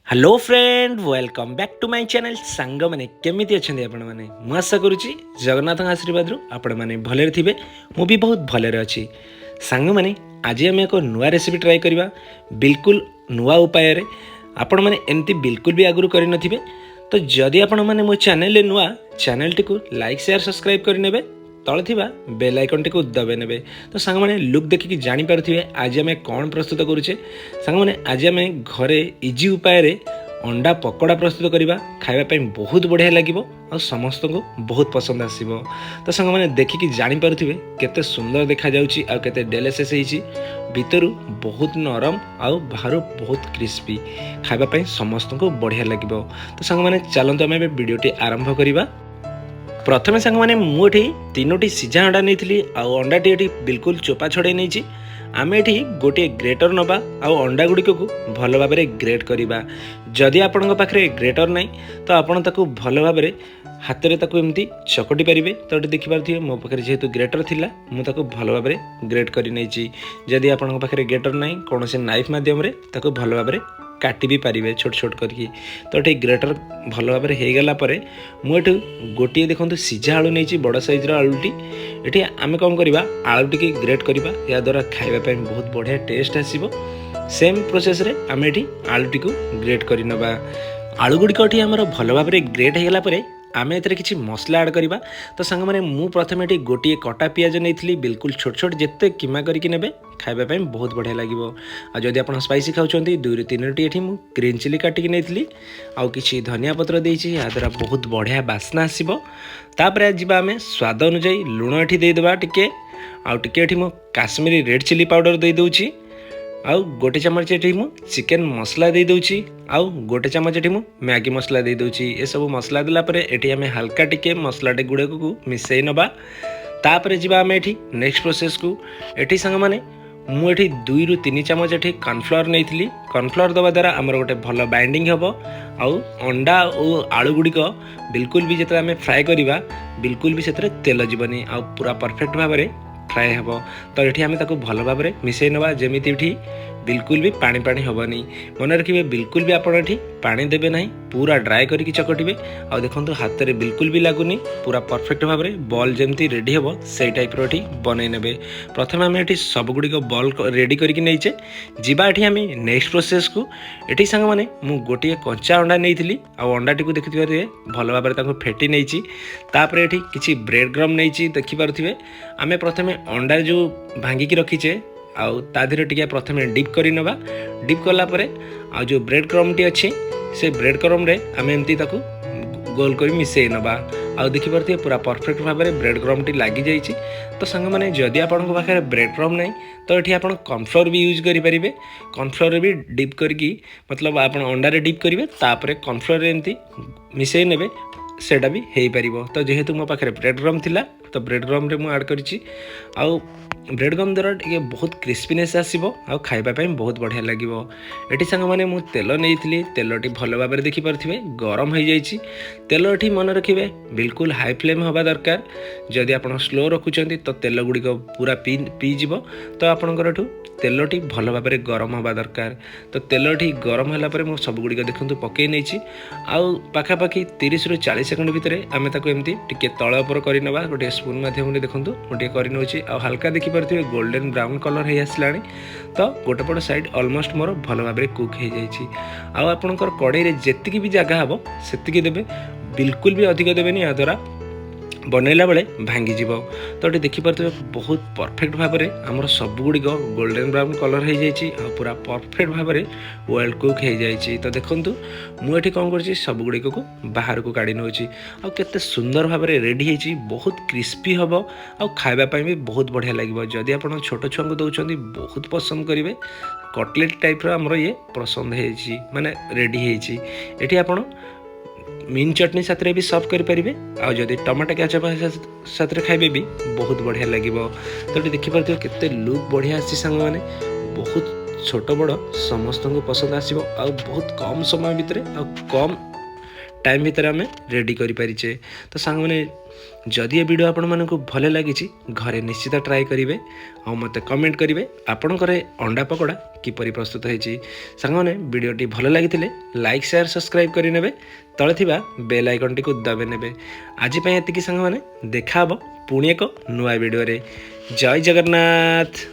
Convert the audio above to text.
Hello friend welcome back to my channel song मैंने केमिति अच्छे आपण मैंने आशा करुच्ची जगन्नाथ आशीर्वाद आपण मैंने भले थे मु भी बहुत भले अच्छी सांग मैंने आज आम एक नुआ रेसिपी ट्राए करवा बिल्कुल नुआ उपाय आपण मैंने एमती बिल्कुल भी आगुरी कर तो जदि आपण मैंने मो चैनल नुआ channel T like share subscribe करने तले थी बेल आइकन टी दबे ने तो सांग मैंने लुक देखिकी जानीपारे आज आम कौन प्रस्तुत करुचे सांग मैंने आज आम घरे इजी उपाय अंडा पकोड़ा प्रस्तुत करवा खावाई बहुत बढ़िया लगे और समस्त को बहुत पसंद आसो तो सांग मैंने देखिकी जानीपारे केते सुंदर देखा जाउची आ केते डेलिशियस होईची भितरु बहुत नरम आउ बाहर बहुत क्रिस्पी खावाई समस्त को बढ़िया लगे तो सांग मैंने चलते आम वीडियोटी आरंभ करवा। प्रथम सांग मैंने मुझे तीनोटी सिझा अंडा नहीं अंडाटी ये बिल्कुल चोपा छड़े नहीं आम ये गोटे ग्रेटर नवा आउ अंडा गुड़िक भल भाव ग्रेट करवा जदि आपण पाखे ग्रेटर ना तो आपण ताकू भल भाव हाथ में एमती चकटी पारे तो ये देखिपे मो पाखे जेहेतु ग्रेटर थिला मुझे भल भाव ग्रेट कर जदि आपण पाखे ग्रेटर ना कौन से नाइफ मध्यम भल भाव काटी भी पारे छोट छोट करके तो ये ग्रेटर भल भाव हो गलापर मुझे गोटे देखो सिझा आलू नहीं बड़ साइज्र आलूटी ये आम कौन करवा आलू टी ग्रेट करवा या द्वारा खावाई बहुत बढ़िया टेस्ट आसो सेम प्रोसेस रे आम ये आलू टी ग्रेट कर नवा आलू गुड़िक आमर भल भाव ग्रेट हो गलापर आम ए किसी मसला ऐड करवा तो सांग मैंने मु प्रथम ये गोटे कटा पियाज नहीं बिल्कुल छोट छोट जिते किमा करके ने खावाई बहुत बढ़िया लगे आ जदि आप स्पाइसी खाऊँ 2-3 टी ये ग्रीन चिली काटिकी नहीं आउ कि धनिया पत्र देती या द्वारा बहुत बढ़िया बास्ना आसो तापर जी आम स्वाद अनुजाई लुण ये देदेबा टिके आउ टिके ये काश्मीरी रेड चिली पाउडर दे दूची आउ गोटे चमच ये चिकेन मसला दे दूची आउ गोटे चमच ये मैगी मसला दे दूची ये सब मसला देलापर ये आम हल्का टिके मसलाटे गुड़ाक मिसई नवा तापर जीवा आम ये नेक्स्ट प्रोसेस को ये सांग मैंने मुझे 2-3 चमच ये कॉर्नफ्लोर नहीं कॉर्नफ्लोर दवा द्वारा आमर गोटे भल बाइंडिंग हम आउ अंडा और आलू गुड़िक बिल्कुल भी जो आम फ्राए करवा बिल्कुल भी से तेल जीवनी आउ पूरा परफेक्ट भाव में फ्राए हम तो ये आम भल भाव में मिसई नवा जमीती ये बिल्कुल भी पानी पानी हेनी मन रखिए बिल्कुल भी आपड़ ये पानी देवे ना पूरा ड्राए करके चकटे आ देखो हाथ में बिल्कुल भी लगुनि पूरा परफेक्ट भाव में बॉल जमी रेडी हम से टाइप री बनई ने प्रथम आम ये सबगुड़िक बॉल रेडी करके नहींचे जीवा ये आम नेक्स्ट प्रोसेस को ये सांग मैंने मु गोटे कंचा अंडा नहीं अंडा टी देखिए भल भाव में फेटी नहीं तापर ये किसी ब्रेड क्रम नहीं देखिपे आम प्रथम अंडा जो भांगिकी रखीचे आउ ताधीरे टिके प्रथम डिप कर नवा डिप कलापर आ जो ब्रेड क्रम टी अच्छी से ब्रेड क्रम रे आम एमती गोल कर मिसई नवा आउ देखिपे पूरा परफेक्ट भाव में ब्रेड क्रम टी लगी जाइए तो सांग मैंने जदि आप पाखे ब्रेड क्रम ना तो ये आप कॉर्नफ्लोर भी यूज करेंगे कॉर्नफ्लोर भी डिप करके मतलब आप अंडारे डिप करेंगे तापर कॉर्नफ्लोर एमती मिसई ने सेटा भी हो पार तो जेहेतु मो पाखे ब्रेड क्रम थिला तो ब्रेड क्रम रे मु ऐड करिछि आउ ब्रेड क्रम द्वारा ये बहुत क्रिस्पीनेस आसो आ खावाई बहुत बढ़िया लगे ये सांग मैंने मु तेल नहीं तेलटी भल भाव में देखिपे गरम हो जाइए तेल ये मन रखिए बिल्कुल हाई फ्लेम हवा दरकार जदि आप स्लो रखुंट तो तेल गुड़िक पूरा पीज तो आपंकर तेलटी भल भाव में गरम हवा दरकार तो तेलटी गरम होगापर मुझे सबुड़ देखूँ पकई नहीं आउ पाखापाखि 30-40 सेकंड भितर आम एमती टिके तल उपर करवा गोटे स्पून मध्यम देखूँ गोटे कर हल्का देखिपे गोल्डन ब्राउन कलर हो आसला तो गोटे पट साइड ऑलमोस्ट मोर भल भाव में कुक हो जाए आपणकर कड़े जी भी जगह हम से देवे बिल्कुल भी अधिक देवेनि या द्वारा बनैला बेले भांगीज तो ये देखिपे बहुत परफेक्ट भाव में आमर सबुड़ गोल्डन ब्राउन कलर हो जाए पूरा परफेक्ट भाव में वेल कुक हो जाए तो देखूँ मुझे कौन कर सबुड़ को बाहर को काढ़ी नौ आते सुंदर भाव में रेडी हो बहुत क्रिस्पी हम आ खावाई भी बहुत बढ़िया लगे जदि आप छोट छुआ को दौरान बहुत पसंद करेंगे कटलेट टाइप आमर ये पसंद हो माने रेडी होती आप मीन चटनी साथ भी सर्व करेंगे आ जदि टमाटो केचप साथ खाइबे भी बहुत बढ़िया लगे तो ये देखिपे केते लुक बढ़िया आसी सांग मैंने बहुत छोट बड़ समस्त को पसंद आसो आ बहुत कम समय भितर आ कम टाइम भितर आम रेडी करें। तो सांग मैंने जदि ये वीडियो आपण मानक भल लगी घरे निश्चित ट्राए करेंगे और मत कमेंट करेंगे आपणकर अंडा पकोड़ा किपरि प्रस्तुत होती। सांग मैंने वीडियोटी भल लगी लाइक शेयर सब्सक्राइब करेंगे तले थिबा बेल आइकन टी को दबे नेबे। आज एतिकी सांग मैंने देखा पुणी एक नुआ वीडियो रे। जय जगन्नाथ।